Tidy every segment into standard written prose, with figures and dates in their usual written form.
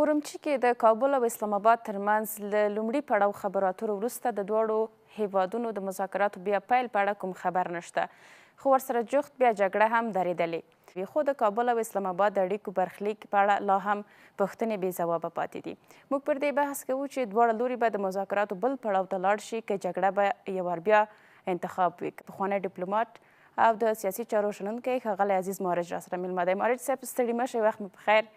اورمچي کې د کابل او اسلام آباد ترمنځ له لومړي پړاو خبرو اترو وروسته د دواړو هیوادونو د مذاکراتو بیا پیل په اړه کوم خبر نشته، خو ورسره جفت بیا جګړه هم درېدلې. خو د کابل او اسلام آباد د اړیکو برخلیک په اړه لا هم پوښتنې بې ځوابه پاتې دي. موږ پر دې بحث کوو چې دواړه لوري به د مذاکراتو بل پړاو ته لاړ شي که جګړه به یو وار بیا انتخاب وي. پخوانی ډیپلوماټ او د سیاسي چارو شنونکی ښاغلی عزیز مارج راسره میلمه دی. مارج صاحب ستړي مه شئ، وخت مو په خیر.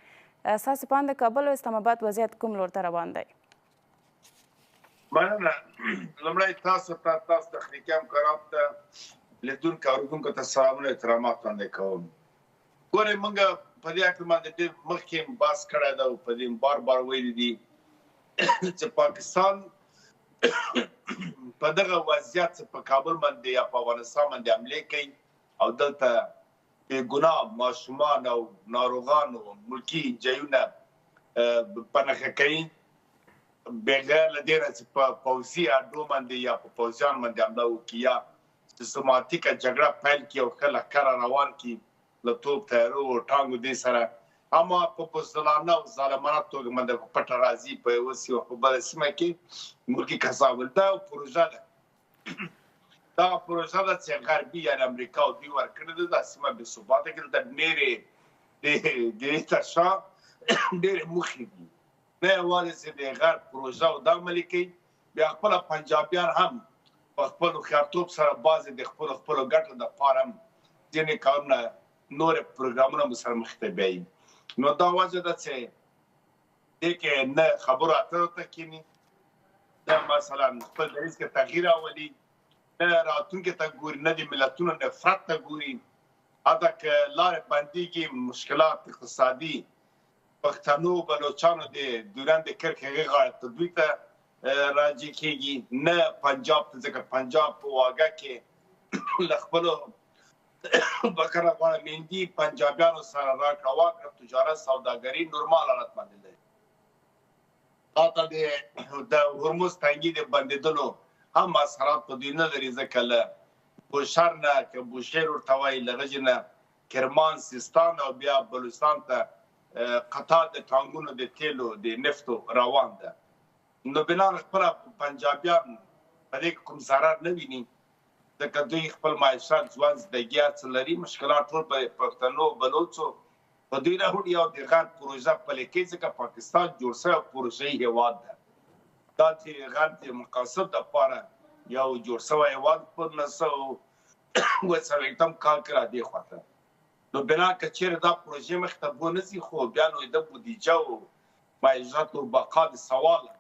ستاسو په اند د کابل او اسلام آباد وضعیت کوم لور ته روان دی؟ مننه. لومړی تاسو تخنیکي همکارانو ته لیدونکو اورېدونکو ته سلامونه احترامات وړاندې کوم. ګورئ موږ په دې اړه باندې ډېر مخکې بحث کړی دی او په دې بار ویلي دي چې پاکستان په دغه وضعیت په کابل باندې یا په افغانستان باندې حملې کوي او دلته ګناه ماشومان او ناروغانو ملکي ځایونه په نښه کوي، بغیر له دې نه چې په پوځي اډو باندې یا په پوځیانو باندې حمله وکړي یا سیستماتیکه جګړه پیل کړي او ښه لښکر روان کړي له توپ تیارو او ټانګو دې سره، اما په بزدلانه او ظالمانه توګه باندې په پټه راځي په یوه سیمه په بله سیمه کې ملکي کثافت. دا پروژه ده، دا پروژه ده چې غربي یعنې امریکا او دوی ورکړې ده. دا سیمه بې ثباته کړې ده. ډېرې د دې تر شا ډېرې موخې دي، نه یوازې چې د غرب پروژه او دا عملي کوي، بیا خپله پنجابیان هم په خپل هوښیارتوب سره بعضې د خپلو ګټو دپاره هم ځینې کارونه نورې پروګرامونه سره مخې ته بیایي. نو دا وجه ده چې دې کې نه خبرو اترو ته کښېني، نه مثلا خپل دریځ کې تغییر راولي، نه راتلونکي ته ګوري، نه د ملتونو نفرت ته ګوري. حتی که لارې بندېږي، مشکلات اقتصادي پښتنو بلوچانو د ډیورند کرښې هغې غاړې ته دوی ته راجع کېږي، نه پنجاب ته، ځکه پنجاب په واګه کې له خپلو بکره غواړه میندي پنجابیانو سره راکړه واکړه، تجارت سوداګري نورمال حالت باندې دی. حتی د هرمز تنګي د بندېدلو هم اثرات په دوی نه لري، ځکه له بوشهر نه که بوشهر ورته وایي له غجې نه کرمان سیستان او بیا بلوچستان ته قطار د ټانګونو د تیلو د نفتو روان ده. نو بنا خپله پنجابیان په دې کې کوم ضرر نه ویني، ځکه دوی خپل معیشت ژوند زندګي هر څه لري. مشکلات ټول په پښتنو بلوچو په دوی راوړي او د غرب پروژه پلې کوي، ځکه پاکستان جوړ شوی پروژهیي هېواد ده. دا چې غرب د مقاصد دپاره یو جوړ شوی هېواد په 1940 کال کې را دې خواته. نو بنا که چیرې دا پروژې مخې ته بو نه ځي، خو بیا نو د بودیجه او معیشت او بقا د سوال ده.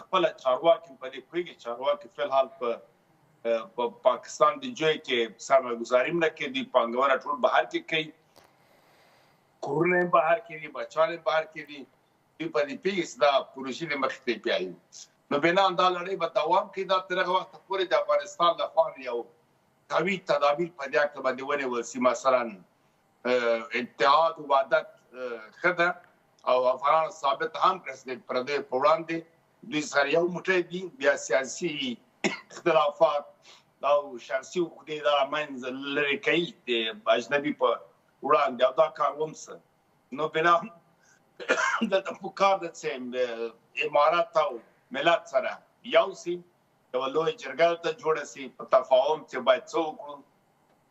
خپله چارواکي په دې پوهېږي، چارواکي فلحال په پاکستان د جوی کې سرمایه‌ګذاري نه کوي، دوی پانګونه ټول بهر کې کوي، کورونه یې بهر کې دي، بچیان یې بهر کې دي. دوی په دې پوهېږي چې دا پروژې د مخې ته بیایي. نو بنا دا لړۍ به دوام کوي. دا تر هغه وخته پورې د افغانستان لخوا یو قوي تدابیر په دې اړه باندې ونیول شي. مثلا اتحاد و وحدت ښه ده او افغانان ثابت هم کړه چې د پردیو په وړاندې دوی سره یو موټی دي. بیا سیاسي اختلافات او شخصي عقدې دا منځ لرې کوي د اجنبي په وړاندې، او دا کار ومسه. نو بنا دلته پکار ده چې امارات او ملت سره یو سي، یوه لویه جرګه ته جوړه سي په تفاهم چې باید څه وکړو،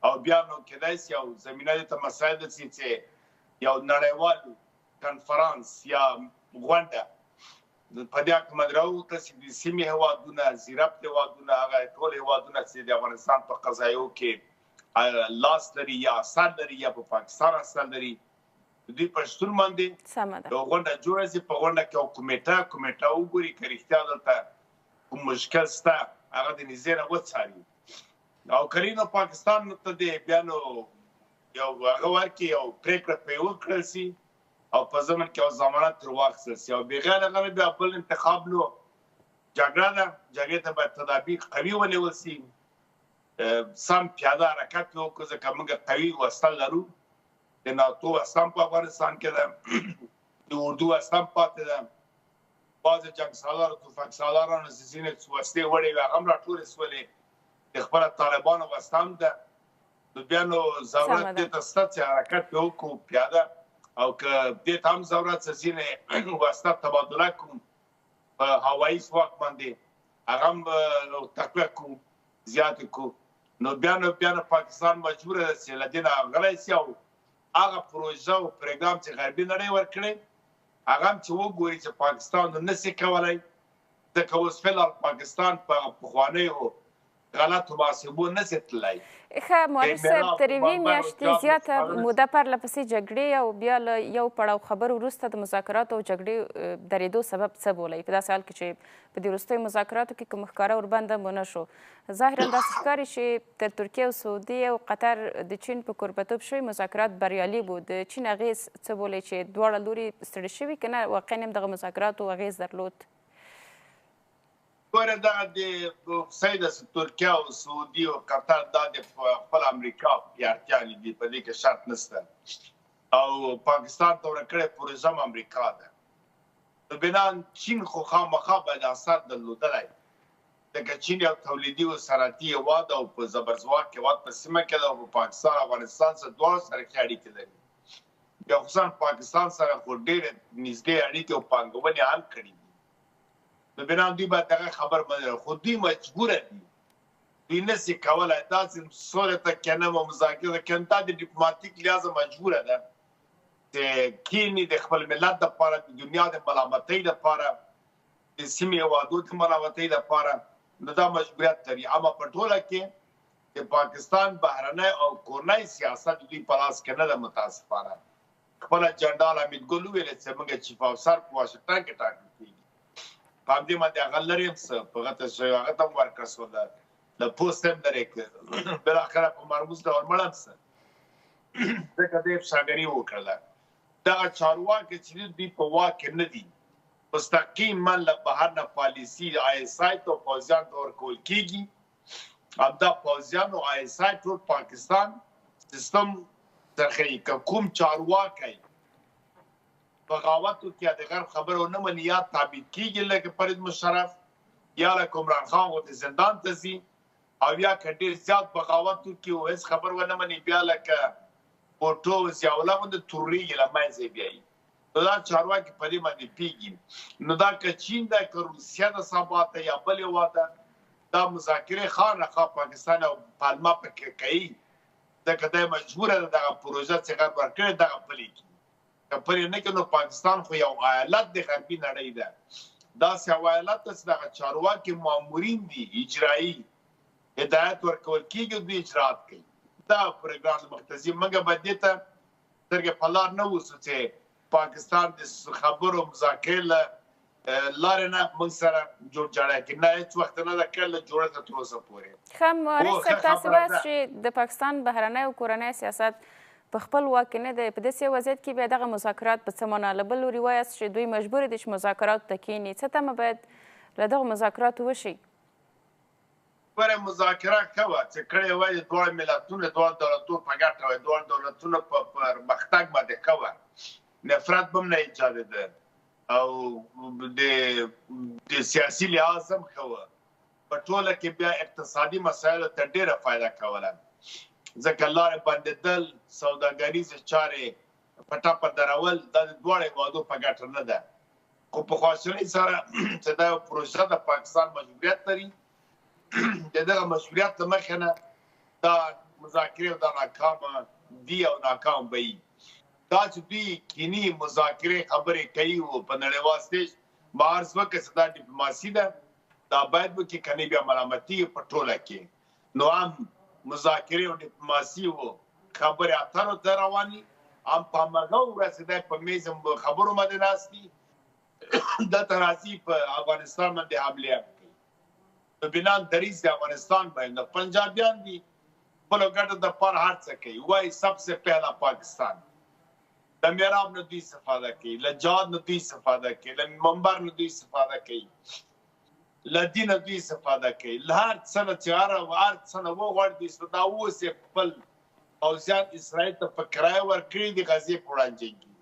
او بیا نو کیدای سي یو زمینه دې ته مساعده سي چې یو نړیوال کنفرانس یا غونډه په دې اړه باندې راووته چې د سیمې هېوادونه، زیربط هېوادونه، هغه ټول هېوادونه چې د افغانستان په قضایو کې لاس لري یا اثر لري یا په پاکستان اثر لري، دوی په شتون باندې یو غونډه جوړه شي. په غونډه کې یو کمیټه وګوري که رښتیا دلته کوم مشکل شته، هغه د نږدې نه وڅاري، او که نو پاکستان ته د بیا نو یو هغه ورکړي، یو پرېکړه پرې وکړل شي او په ضمن کې یو ضمانت ترې واخیستل شي. او بغیر هغه بیا بل انتخاب نو جګړه ده. جګړې ته باید تدابیر قوي ونیول شي، سم پیاده حرکت وکړو، ځکه موږ قوي وسله لرو. د ناتو وسله په افغانستان کې ده، د اردو وسله پاتې ده، بعضې جنګسالارو توفکسالارانو ځینې وسلې وړې وې هغه هم راټولې شولې، د خپله طالبانو وسله هم ده. نو بیا نو ضرورت دې ته شته چې حرکت وکړو، پیاده او که دې ته هم ضرورت څه ځینې واسطه تبادله کوم په هوایي ځواک باندې هغه هم تقویه کوو زیات کوو نو بیا نو پاکستان مجبور ده چې له دې نه غلی سي او هغه پروژه او پروګرام چې غربي نړۍ ورکړی هغه هم چې وګوري چې پاکستان نشي کولی ځکه اوس فعلا پاکستان په پخوانیو غلطو محاسبو نشي تللی. ښه مولوي صاحب تر یوې میاشتې زیاته موده پرله پسې جګړې او بیا له یو پړاو خبرو وروسته د مذاکراتو او جګړې درېدو سبب څه بولئ په داسې حال کې چې په دې وروستیو مذاکراتو کې کوم ښکاره وربنده هم ونه شو ظاهرا داسې ښکاري چې د ترکیې او سعودي او قطر د چین په کوربهتوب شوي مذاکرات بریالي بو د چین اغیز څه بولئ چې دواړه لوري ستړي شوي که نه واقعا هم دغه مذاکراتو اغیز درلود ګوره دغه د سید ترکیه او سعودي او قطر دا د خپل امریکا پیاړتیانې دي په دې کې شرط نشته او پاکستان ته ورکړې پروژه هم امریکا ده نو بنان چین خو خامخا باید اثر درلودلی ځکه چین یو تولیدي او صنعتي هېواد او په زبرځواک هېواد په سیمه کې ده او په پاکستان افغانستان سره دواړو سره ښې اړیکې لري بیا خصوصا پاکستان سره خو ډېرې نږدې اړیکې او پانګونې هم کړي دي نو بنام دوی باید دغه خبر باندې خو دوی مجبوره دي دوی نشي کولی داسې سولې ته کنه او مذاکره کنه دا د ډیپلوماتیک لحاظه مجبوره ده چې کینی د خپل ملت لپاره د دنیا د ملامتۍ لپاره د سیمې هېوادو د ملامتۍ لپاره نو دا مجبوریت لري اما په ټوله کې د پاکستان بهرنی او کورنی سیاست دوی په لاس کې نه ده متاسفانه خپله جنرال حمید ګل وویل چې موږ چیف افسر په واشنګټن کې ټاکل کېږي په همدې باندې هغه لري هم څه په هغه ته هم ورکړه شوله له پوسټ هم لرې کړ بالاخره په مرموز ډول مړ هم څه ځکه دې افسانګري وکړله دغه چارواکي چې دوی په واک کې نه دي مستقیما له بهر نه پالیسي ISI ته پوځیان ته ورکول کېږي همدا پوځیان او ISI ټول پاکستان سیستم ترخی که کوم چارواکی بغاوتو کې د غرب خبرو نه مني یا ثابت کېږي لکه فرید مشرف یا لکه عمران خان غوندې زندان ته ځي او یا که ډېر زیات بغاوتو کې او هېڅ خبر ونه مني بیا لکه پورټو ضیاءالله غوندې تورېږي له منځه یې بیایي نو دا چارواکي په دې باندې پوهېږي نو دا که چین ده که روسیه ده سبا ته یا بل هېواد ده دا مذاکرې خامخا پاکستان او پالما پکې کوي ځکه دی مجبوره ده دغه پروژه چې غرب ورکړې دغه پلي کړي که پلي نه کړي نو پاکستان خو یو ایالت د غربي نړۍ ده داسې یو ایالت ته چې دغه چارواکي مامورین دي اجرایي هدایت ورکول کېږي دوی اجرات کوي دا پروګرام مختزي موږ باید دې ته سترګې په لار نه اوسو چې پاکستان د خبرو مذاکرې له لارې نه موږ سره جوړجاړی کړي نه هېڅ وخت نه ده کړې له جوړه تر اوسه پورې ښه مورث صاحب تاسې وایاست چې د پاکستان بهرنی او کورنی سیاست په خپل واک کې نه دی په داسې وضعیت کې بیا دغه مذاکرات په څه معنا له بل لوري وایاست چې دوی مجبور دي چې مذاکراتو ته کښېني څه تمه باید له دغو مذاکراتو وشي ګوره مذاکره ښه وه چې کړې وای د دواړو ملتونو دواړو دولتونو په ګټه وای دواړو دولتونو په پرمختګ باندې ښه وه نفرت به هم نه ایجادېده او د سیاسي لحاظ هم ښه وه په ټوله کې بیا اقتصادي مسایلو ته ډېره فایده کوله ځکه لارې بندېدل سوداګریزې چارې په ټاپه درول دا د دواړو هېوادو په ګټه نه ده خو په خواشینۍ سره چې دا یو پروژه د پاکستان مجبوریت لري د دغه مجبوریت له مخې نه دا مذاکرې دا ناکامه دي او ناکام به وي دا چې دوی کینی مذاکرې خبرې کوي او په نړیوال سټیج به عرض وکړي چې دا ډیپلوماسي ده دا باید وکړي که نه بیا ملامتي په ټوله کې نو هم مذاکرې او ډیپلوماسي و خبرې اترو ته رواني هم په همغه ورځ دی په میز خبرو باندې ناست دي دلته راځي په افغانستان باندې حملې کوي نو بنان دریځ د افغانستان باندې پنجابیان دي خپلو ګټو دپاره هر څه کوي وایي سبسه پهلا پاکستان د میراب نه دوی استفاده کوي له جهاد نه دوی استفاده کوي له منبر نه دوی استفاده کوي له دینه دوی استفاده کوي له هر څه نه چې هر څه نه وغواړي دوی دا اوس یې خپل پوځیان اسرائیل ته په کرایه ورکړي دي غزې په وړاندې کړي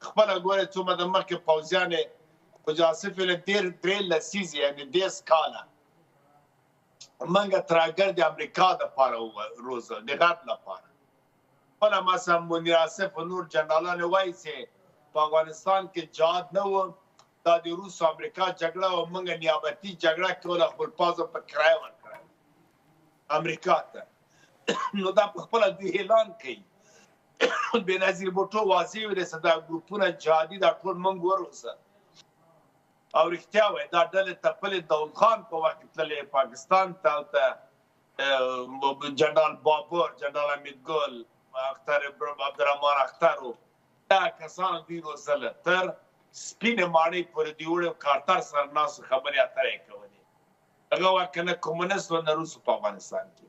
خپله ګورې څومره د مخکې پوځیان یې خو جاسف یې له درې لسیزې یعنې 10 کاله موږ ترهګر د امریکا دپاره روزه د غرب لپاره خپله مثلا منیر آصف و نور جنرالان وایي چې په افغانستان کې جهاد نه و، دا د روس او امریکا جګړه او موږ نیابتي جګړه کوله، خپل پوځ په کرایه ورکړی امریکا ته. نو دا په خپله دوی اعلان کوي. بېنظیر بوټو واضح ویلې چې دا ګروپونه جهادي دا ټول موږ وروسه. او رښتیا وایي دا ډلې تپلې داود خان په وخت کې تللې پاکستان ته جنرال بابر، جنرال حمیدګل، اختر عبدالرحمن اختر، دا کسان دوی روزله تر سپینې ماڼۍ پورې د یوړې کارتر سره ناستو خبرې اترې کولې. هغه وخت که نه کمونست و نه روس په افغانستان کې.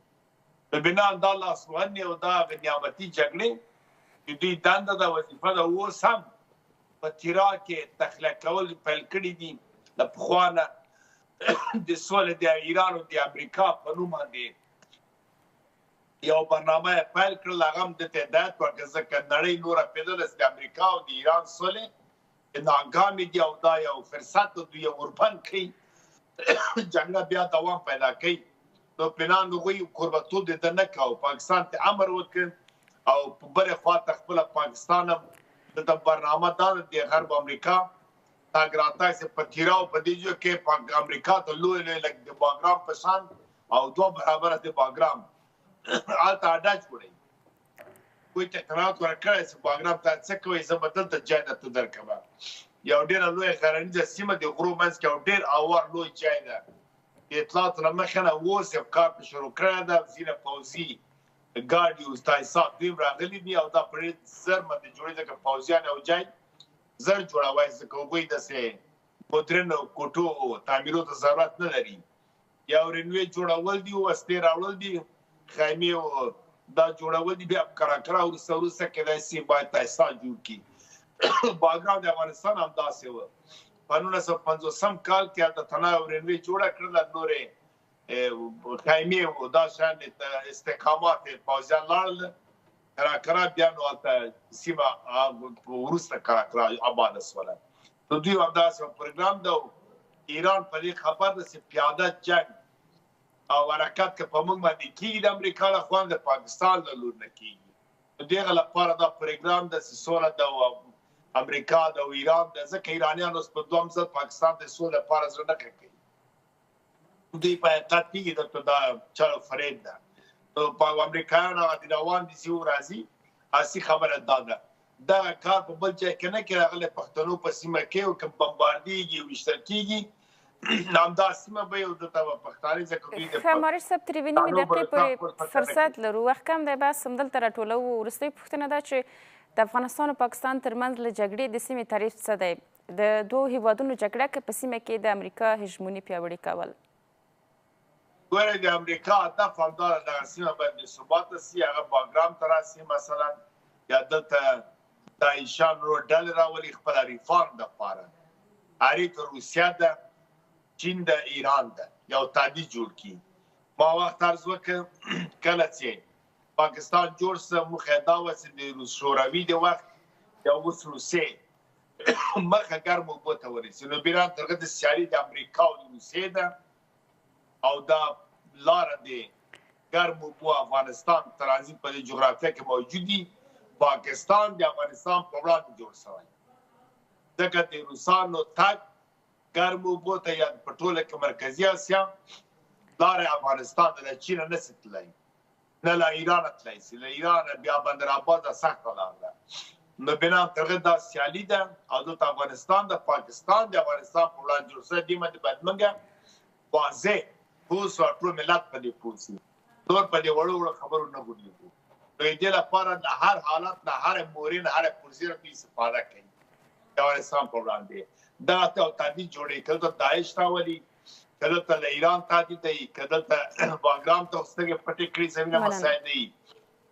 په بنا دا لاسوهنې او دا نیابتي جګړې چې دوی دنده ده، وظیفه ده، اوس هم په تیرا کې تخلیه کول پیل کړي دي. له پخوا نه د سولې د ایران او د امریکا په نوم باندې یو برنامه یې پیل کړل. هغه هم دته هدایت ورکړ ځکه نړۍ نوره پوهېدله چې د امریکا او د ایران سولې ناکامې دي او دا یو فرصت دوی یې وربند کوي، جګړه بیا دوام پیدا کوي. نو پنان هغوی قربتوب د ده نه کوو، پاکستان ته امر وکړ او په بلې خوا ته خپله پاکستان هم د برنامه دا ده د غرب امریکا تاګ راتګ چې په تیرا او په دې جو کې امریکا ته لوی لوی لکه د باګرام په شان او 2 برابره د باګرام هلته اډه جوړوي. کوئی تقرارات ورکړی چې باګرام ته څه کوئ، زه به دلته ځای درته درکړم. یو ډېره لویه غرنیزه سیمه د غرو منځ کې او ډېر اوار لوی ځای ده. د اطلاعاتو نه مخکې نه اوس یو کار په شروع کړی ده، ځینې پوځي ګاډي او تاسیسات دوی راغلي دي او دا په ډېر زر باندې جوړېږي ځکه پوځیان یو ځای زر جوړوي، ځکه هغوی داسې مدرن کوټو تعمیرو ته ضرورت نه لري. یا رنوې جوړول دي، وسلې راوړل دي، خیمې او دا جوړول دي، بیا کراکرا وروسته کېدای شي باید تاسیسات جوړ کړي. باګرام د افغانستان هم داسې وه. په 1950 کال کې هلته تنها یو رنوې جوړه کړله، نورې خیمې او دا شیان استحکامات پوځیان لاړل کراکرا، بیا نو هلته سیمه وروسته کراکرا آباده شوله. نو دوی همداسې پروګرام ده. ایران په دې خبر ده چې پیاده جنګ او حرکت که په موږ باندې کېږي د امریکا له خوا د پاکستان له لور نه کېږي. نو د هغه لپاره دا پروګرام ده چې سوله ده او امریکا ده او ایران ده، ځکه ایرانیان اوس په دوهم ځل پاکستان د سولې لپاره زړه نه کوي. دوی په حقیقت کېږي دلته دا چل فریب ده. نو په امریکایان هغه روان دي چې وراځي، اصلي خبره دا ده دغه کار په بل ځای کې نه کوي، راغلی پښتنو په سیمه کې او که بمباردېږي او ویشتل کېږي همدا سیمه به یو دلته به پښتانه ځکه دوی د مارش صاحب تر یوې نیمې دقیقې پورې فرصت لرو، وخت کم دی، بس همدلته راټولو. وروستۍ پوښتنه دا چې د افغانستان او پاکستان ترمنځ له جګړې د سیمې تعریف څه دی؟ د دوو هیوادونو جګړه که په سیمه کې د امریکا هژموني پیاوړي کول؟ ګوره د امریکا هدف همدا ده دغه سیمه باید بېثباته سي، هغه باګرام ته راسي مثلا، یا دلته د ایشان رو ډلې راولي خپله ریفارم دپاره. هرې که روسیه ده، چین ده، ایران ده، یو تعدیل جوړ کړي. ما وخت عرض وکړ کله چې پاکستان جوړ شه موخه یې دا وه چې د شوروي د وخت یا اوس روسیې مخه ګرمو اوبو ته ورسي. نو بیران تر هغه د سیالي د امریکا او د روسیې ده او دا لاره د ګرمو اوبو افغانستان ترانزیت په دې جغرافیه کې موجود دي. پاکستان د افغانستان په وړاندې جوړ شوی، ځکه د روسانو تګ ګرمو اوبو ته یا په ټوله کې مرکزي اسیا لاره افغانستان ته له چین نه شي تللی، نه له ایرانه تللی شي. له ایرانه بیا بندر آباد سخته لاره ده. نو بنا تر هغه دا سیالي ده او دلته افغانستان د پاکستان د افغانستان په وړاندې جوړ شوی. دې باندې باید موږ واضح پوه شو، ټول ملت په دې پوه شي، نور په دې وړو وړو خبرو نه غولېږو. نو دې لپاره د هر حالت نه هر مورین هر پرزیر دوی استفاده کوي د افغانستان په وړاندې. دغه ته تعدیل جوړوي، که دلته داعش راولي، که دلته له ایران تعدیل دی، که دلته باګرام ته سترګې پټې کړي زمینه مسایل دی،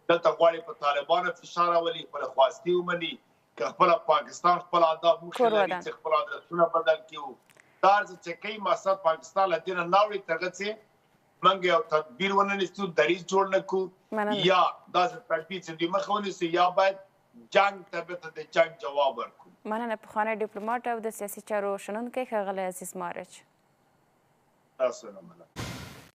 دلته غواړي په طالبانو فشار راولي، خپله خواستي ومني، که خپله پاکستان خپل اهداف موخې لري چې خپل عادتونه بدل کړي. دا هر څه چې کوي مقصد پاکستان له دې نه نه وړي تر هغه چې موږ یو تدبیر ونه نیسو، دریځ جوړ نه کړو، یا داسې تدبیر چې دوی مخه ونیسو، یا باید جنګ ته بیرته د جنګ جواب ورکړو. مننه. پخوانی ډیپلوماټ او د سیاسي چارو شنونکی ښاغلی عزیز مارچ. تاسو نه مننه.